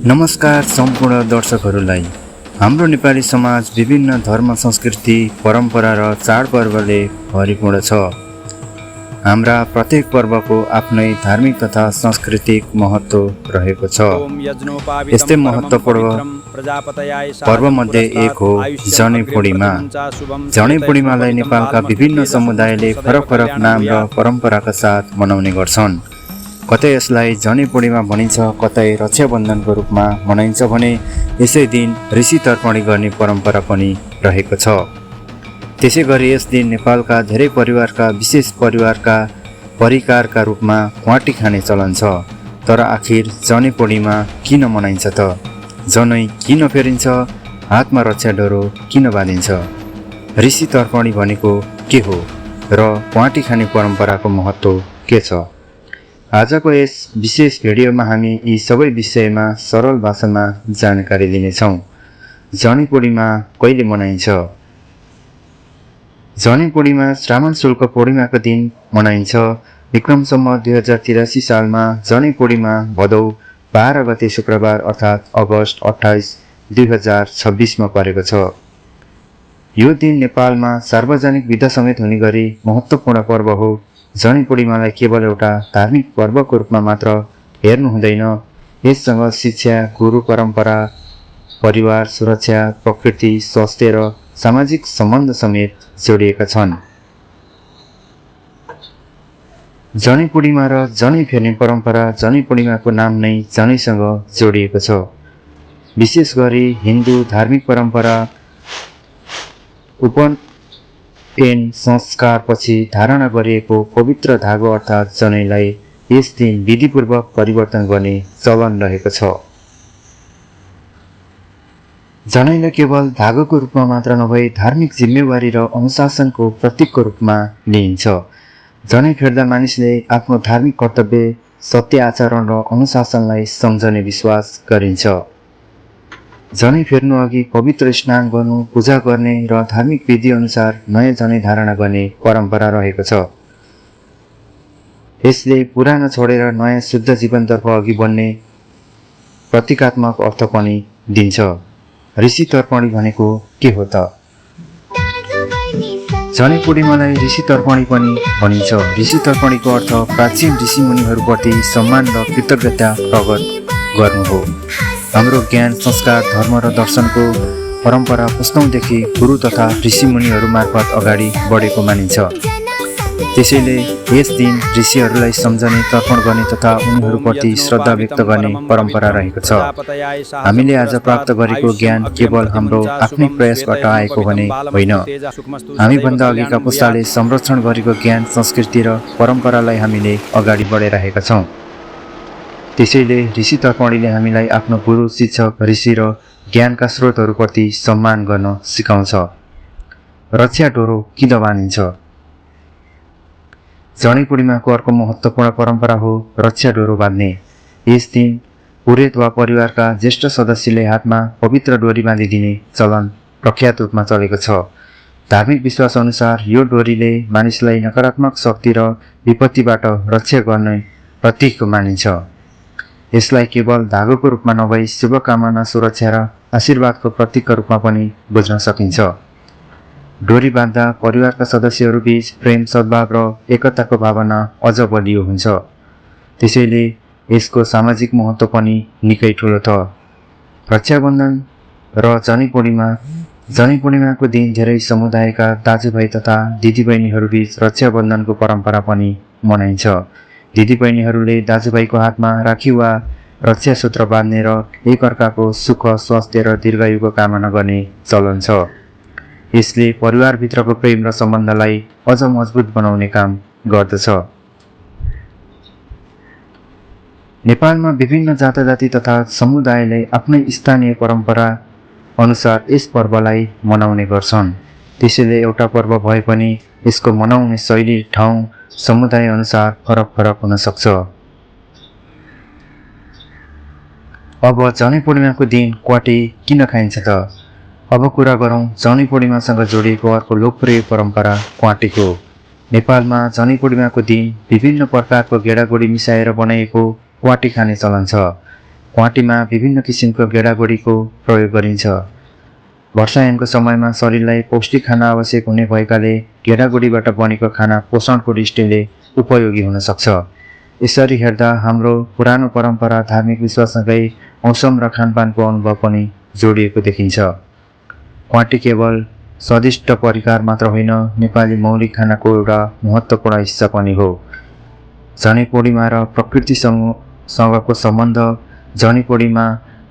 नमस्कार सम्पूर्ण दर्शकहरूलाई। हाम्रो नेपाली समाज विभिन्न धर्म, संस्कृति, परम्परा र चाडपर्वले भरिपूर्ण छ। हाम्रा प्रत्येक पर्वको आफ्नै धार्मिक तथा सांस्कृतिक महत्त्व रहेको छ। यस्तै महत्त्वपूर्ण पर्वमध्ये एक हो जनै पूर्णिमा। जनै पूर्णिमालाई नेपालका विभिन्न समुदायले फरक फरक नाम र परम्पराका साथ मनाउने गर्छन्। कतै यसलाई जनै पूर्णिमा भनिन्छ, कतै रक्षाबन्धनको रूपमा मनाइन्छ भने यसै दिन ऋषि तर्पणी गर्ने परम्परा पनि रहेको छ। त्यसै गरी यस दिन नेपालका धेरै परिवारका विशेष परिकारका रूपमा क्वाटी खाने चलन छ। तर आखिर जनै पूर्णिमा किन मनाइन्छ त? जनै किन फेरिन्छ? हातमा रक्षा डोरो किन बाँधिन्छ? ऋषि तर्पणी भनेको के हो र क्वाटी खाने परम्पराको महत्त्व के छ? आजको यस विशेष भिडियोमा हामी यी सबै विषयमा सरल भाषामा जानकारी दिनेछौँ। जनै पूर्णिमा कहिले मनाइन्छ? जनै पूर्णिमा श्रावण शुक्ल पूर्णिमाको दिन मनाइन्छ। विक्रम सम्वत 2083 सालमा जनै पूर्णिमा भदौ 12 गते शुक्रबार अर्थात् अगस्त 28, 2026 मा परेको छ। यो दिन नेपालमा सार्वजनिक बिदा समेत हुने गरी महत्त्वपूर्ण पर्व हो। जनै पूर्णिमालाई केवल एउटा धार्मिक पर्वको रूपमा मात्र हेर्नु हुँदैन। यससँग शिक्षा, गुरु परम्परा, परिवार, सुरक्षा, प्रकृति, स्वास्थ्य र सामाजिक सम्बन्ध समेत जोडिएका छन्। जनै पूर्णिमा र जनै फेर्ने परम्परा जनै पूर्णिमाको नाम नै जनैसँग जोडिएको छ। विशेष गरी हिन्दू धार्मिक परम्परा उपनयन संस्कारपछि धारणा गरिएको पवित्र धागो अर्थात् जनैलाई यस दिन विधिपूर्वक परिवर्तन गर्ने चलन रहेको छ। जनैलाई केवल धागोको रूपमा मात्र नभई धार्मिक जिम्मेवारी र अनुशासनको प्रतीकको रूपमा लिइन्छ। जनै फेर्दा मानिसले आफ्नो धार्मिक कर्तव्य, सत्य आचरण र अनुशासनलाई सम्झने विश्वास गरिन्छ। जनै फेर्नु अघि पवित्र स्नान गर्नु, पूजा गर्ने र धार्मिक विधि अनुसार नयाँ जनै धारणा गर्ने परम्परा रहेको छ। यसले पुरानो छोडेर नयाँ शुद्ध जीवनतर्फ अघि बढ्ने प्रतीकात्मक अर्थ पनि दिन्छ। ऋषि तर्पणी भनेको के हो त? जनै पूर्णिमालाई ऋषि तर्पणी पनि भनिन्छ। ऋषि तर्पणीको अर्थ प्राचीन ऋषिमुनिहरूप्रति सम्मान र कृतज्ञता प्रकट गर्नु हो। हाम्रो ज्ञान, संस्कार, धर्म र दर्शनको परम्परा पुस्तौँदेखि गुरु तथा ऋषिमुनिहरू मार्फत अगाडि बढेको मानिन्छ। त्यसैले यस दिन ऋषिहरूलाई सम्झने, तर्पण गर्ने तथा उनीहरूप्रति श्रद्धा व्यक्त गर्ने परम्परा रहेको छ। हामीले आज प्राप्त गरेको ज्ञान केवल हाम्रो आफ्नै प्रयासबाट आएको भने होइन। हामीभन्दा अघिका पुस्ताले संरक्षण गरेको ज्ञान, संस्कृति र परम्परालाई हामीले अगाडि बढाइरहेका छौँ। त्यसैले ऋषि तर्पणीले हामीलाई आफ्नो गुरु, शिक्षक, ऋषि र ज्ञानका स्रोतहरूप्रति सम्मान गर्न सिकाउँछ। रक्षा डोरो किन बाँधिन्छ? जनै पूर्णिमाको अर्को महत्त्वपूर्ण परम्परा हो रक्षा डोरो बाँध्ने। यस दिन पुरोहित वा परिवारका ज्येष्ठ सदस्यले हातमा पवित्र डोरी बाँधिदिने चलन प्रख्यात रूपमा चलेको छ। धार्मिक विश्वास अनुसार यो डोरीले मानिसलाई नकारात्मक शक्ति र विपत्तिबाट रक्षा गर्ने प्रतीक मानिन्छ। यसलाई केवल धागोको रूपमा नभई शुभकामना, सुरक्षा र आशीर्वादको प्रतीकका रूपमा पनि बुझ्न सकिन्छ। डोरी बाँध्दा परिवारका सदस्यहरूबीच प्रेम, सद्भाव र एकताको भावना अझ बलियो हुन्छ। त्यसैले यसको सामाजिक महत्त्व पनि निकै ठुलो छ। रक्षाबन्धन र जनै पूर्णिमा। जनै पूर्णिमाको दिन धेरै समुदायका दाजुभाइ तथा दिदीबहिनीहरूबीच रक्षाबन्धनको परम्परा पनि मनाइन्छ। दिदीबहिनीहरूले दाजुभाइको हातमा राखी वा रक्षा सूत्र बाँध्ने र एकअर्काको सुख, स्वास्थ्य र दीर्घायुको कामना गर्ने चलन छ। यसले परिवारभित्रको प्रेम र सम्बन्धलाई अझ मजबुत बनाउने काम गर्दछ। नेपालमा विभिन्न जातजाति तथा समुदायले आफ्नै स्थानीय परम्परा अनुसार यस पर्वलाई मनाउने गर्छन्। त्यसैले एउटा पर्व भए पनि यसको मनाउने शैली, ठाउँ, समुदाय अनुसार फरक हुन सक्छ। अब जनै पूर्णिमाको दिन क्वाटी किन खाइन्छ त? अब कुरा गरौँ जनै पूर्णिमासँग जोडिएको अर्को लोकप्रिय परम्परा क्वाटीको। नेपालमा जनै पूर्णिमाको दिन विभिन्न प्रकारको गेडागुडी मिसाएर बनाइएको क्वाटी खाने चलन छ। घाँटीमा विभिन्न किसिमको गेडागुडीको प्रयोग गरिन्छ। वर्षायामको समयमा शरीरलाई पौष्टिक खाना आवश्यक हुने भएकाले गेडागुडीबाट बनेको खाना पोषणको दृष्टिले उपयोगी हुन सक्छ। यसरी हेर्दा हाम्रो पुरानो परम्परा, धार्मिक विश्वाससँगै मौसम र खानपानको अनुभव पनि जोडिएको देखिन्छ। घाँटी केवल स्वादिष्ट परिकार मात्र होइन, नेपाली मौलिक खानाको एउटा महत्त्वपूर्ण हिस्सा पनि हो। जनै पूर्णिमा र प्रकृतिसँगको सम्बन्ध। जनै पूर्णिमा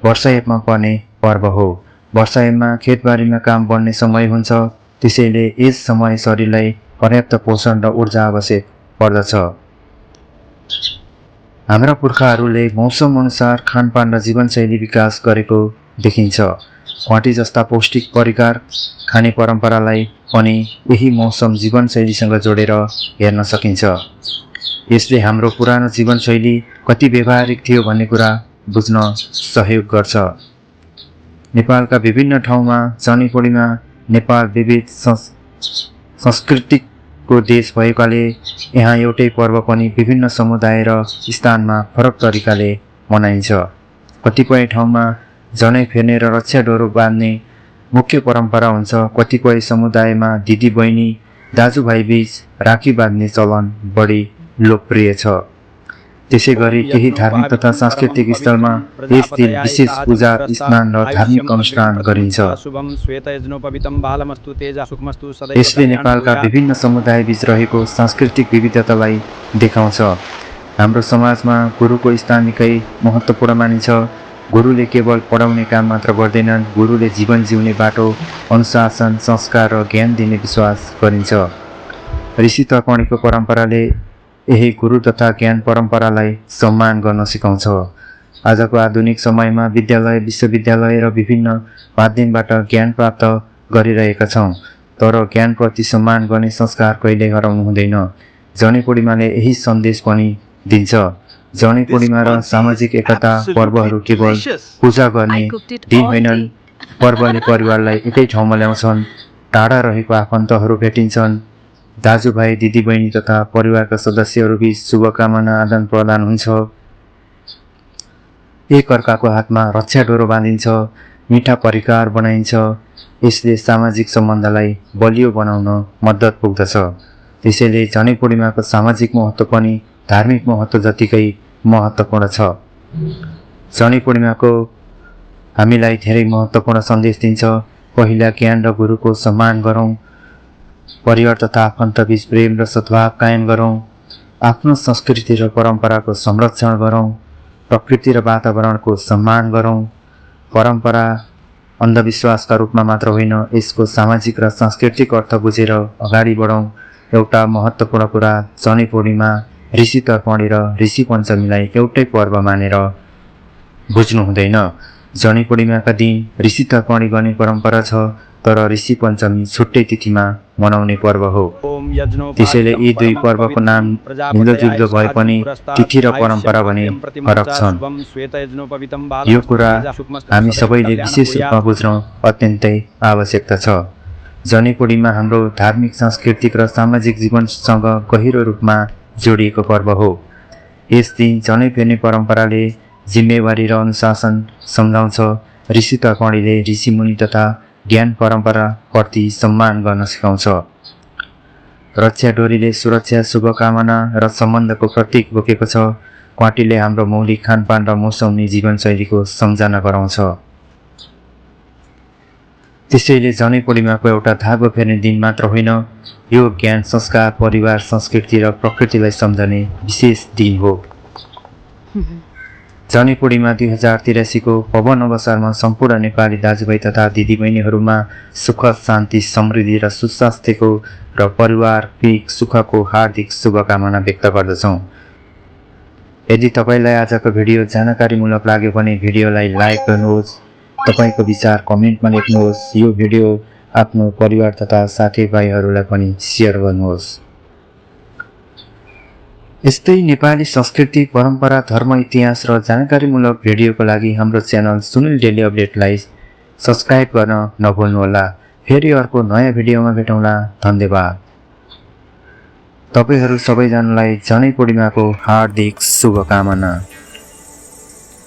वर्षायाममा पर्ने पर्व हो। वर्षायाममा खेतबारीमा काम बढ्ने समय हुन्छ, त्यसैले यस समय शरीरलाई पर्याप्त पोषण र ऊर्जा आवश्यक पर्दछ। हाम्रा पुर्खाहरूले मौसम अनुसार खानपान र जीवनशैली विकास गरेको देखिन्छ। घाँटी जस्ता पौष्टिक परिकार खाने परम्परालाई पनि यही मौसम जीवनशैलीसँग जोडेर हेर्न सकिन्छ। यसले हाम्रो पुरानो जीवनशैली कति व्यावहारिक थियो भन्ने कुरा बुझ्न सहयोग गर्छ। नेपालका विभिन्न ठाउँमा जनै पूर्णिमा नेपाल विविध संस्कृतिको देश भएकाले यहाँ एउटै पर्व पनि विभिन्न समुदाय र स्थानमा फरक तरिकाले मनाइन्छ। कतिपय ठाउँमा जनै फेर्ने र रक्षा डोरो बाँध्ने मुख्य परम्परा हुन्छ। कतिपय समुदायमा दिदी बहिनी दाजुभाइ बीच राखी बाँध्ने चलन बढी लोकप्रिय छ। त्यसै गरी केही धार्मिक तथा सांस्कृतिक स्थलमा यस दिन विशेष पूजा, स्नान र धार्मिक अनुष्ठान गरिन्छ। यसले नेपालका विभिन्न समुदाय बीच रहेको सांस्कृतिक विविधतालाई देखाउँछ। हाम्रो समाजमा गुरुको स्थान निकै महत्त्वपूर्ण मानिन्छ। गुरुले केवल पढाउने काम मात्र गर्दैनन्, गुरुले जीवन जिउने बाटो, अनुशासन, संस्कार र ज्ञान दिने विश्वास गरिन्छ। ऋषि तर्पणीको परम्पराले यही गुरु तथा ज्ञान परम्परालाई सम्मान गर्न सिकाउँछ। आजको आधुनिक समयमा विद्यालय, विश्वविद्यालय र विभिन्न माध्यमबाट ज्ञान प्राप्त गरिरहेका छौँ, तर ज्ञानप्रति सम्मान गर्ने संस्कार कहिल्यै हराउनु हुँदैन। जनै पूर्णिमाले यही सन्देश पनि दिन्छ। जनै पूर्णिमा र सामाजिक एकता पर्वहरू केवल पूजा गर्ने दिन होइनन्, पर्वले परिवारलाई एकै ठाउँमा ल्याउँछन्। टाढा रहेको आफन्तहरू भेटिन्छन्। दाजुभाइ, दिदीबहिनी तथा परिवारका सदस्यहरूबीच शुभकामना आदान प्रदान हुन्छ। एक अर्काको हातमा रक्षा डोरो बाँधिन्छ, मिठा परिकार बनाइन्छ। यसले सामाजिक सम्बन्धलाई बलियो बनाउन मद्दत पुग्दछ। त्यसैले जनै पूर्णिमाको सामाजिक महत्त्व पनि धार्मिक महत्त्व जतिकै महत्त्वपूर्ण छ। जनै पूर्णिमाको हामीलाई धेरै महत्त्वपूर्ण सन्देश दिन्छ। पहिला ज्ञान र गुरुको सम्मान गरौँ, परिवार तथा आफन्तबीच प्रेम र सद्भाव कायम गरौँ, आफ्नो संस्कृति र परम्पराको संरक्षण गरौँ, प्रकृति र वातावरणको सम्मान गरौँ। परम्परा अन्धविश्वासका रूपमा मात्र होइन, यसको सामाजिक र सांस्कृतिक अर्थ बुझेर अगाडि बढौँ। एउटा महत्त्वपूर्ण कुरा, जनै पूर्णिमा, ऋषि तर्पणी र ऋषि पञ्चमीलाई एउटै पर्व मानेर बुझ्नु हुँदैन। जनै पूर्णिमाका दिन ऋषि तर्पणी गर्ने परम्परा छ, तर ऋषि पञ्चमी छुट्टै तिथिमा मनाउने पर्व हो। त्यसैले यी दुई पर्वको नाम मिल्दोजुल्दो भए पनि तिथि र परम्परा भने फरक छन्। यो कुरा हामी सबैले विशेष रूपमा बुझ्न अत्यन्तै आवश्यकता छ। जनै पूर्णिमा हाम्रो धार्मिक, सांस्कृतिक र सामाजिक जीवनसँग गहिरो रूपमा जोडिएको पर्व हो। यस दिन जनै फेर्ने परम्पराले जिम्मेवारी र अनुशासन सम्झाउँछ। ऋषि तर्पणीले ऋषिमुनि तथा ज्ञान परम्पराप्रति सम्मान गर्न सिकाउँछ। रक्षा डोरीले सुरक्षा, शुभकामना र सम्बन्धको प्रतीक बोकेको छ। घाँटीले हाम्रो मौलिक खानपान र मौसमी जीवनशैलीको सम्झना गराउँछ। त्यसैले जनै पूर्णिमाको एउटा धागो फेर्ने दिन मात्र होइन, यो ज्ञान, संस्कार, परिवार, संस्कृति र प्रकृतिलाई सम्झने विशेष दिन हो। जनै पूर्णिमा 2083 को पवन अवसरमा सम्पूर्ण नेपाली दाजुभाइ तथा दिदीबहिनीहरूमा सुख, शान्ति, समृद्धि र सुस्वास्थ्यको र पारिवारिक सुखको हार्दिक शुभकामना व्यक्त गर्दछौँ। यदि तपाईँलाई आजको भिडियो जानकारीमूलक लाग्यो भने भिडियोलाई लाइक गर्नुहोस्, तपाईँको विचार कमेन्टमा लेख्नुहोस्। यो भिडियो आफ्नो परिवार तथा साथीभाइहरूलाई पनि सेयर गर्नुहोस्। यस्तै नेपाली संस्कृति, परम्परा, धर्म, इतिहास र जानकारीमूलक भिडियोको लागि हाम्रो च्यानल सुनिल डेली अपडेटलाई सब्स्क्राइब गर्न नभुल्नुहोला। फेरि अर्को नयाँ भिडियोमा भेटौँला। धन्यवाद। तपाईहरू सबैजनालाई जनै पूर्णिमाको हार्दिक शुभकामना।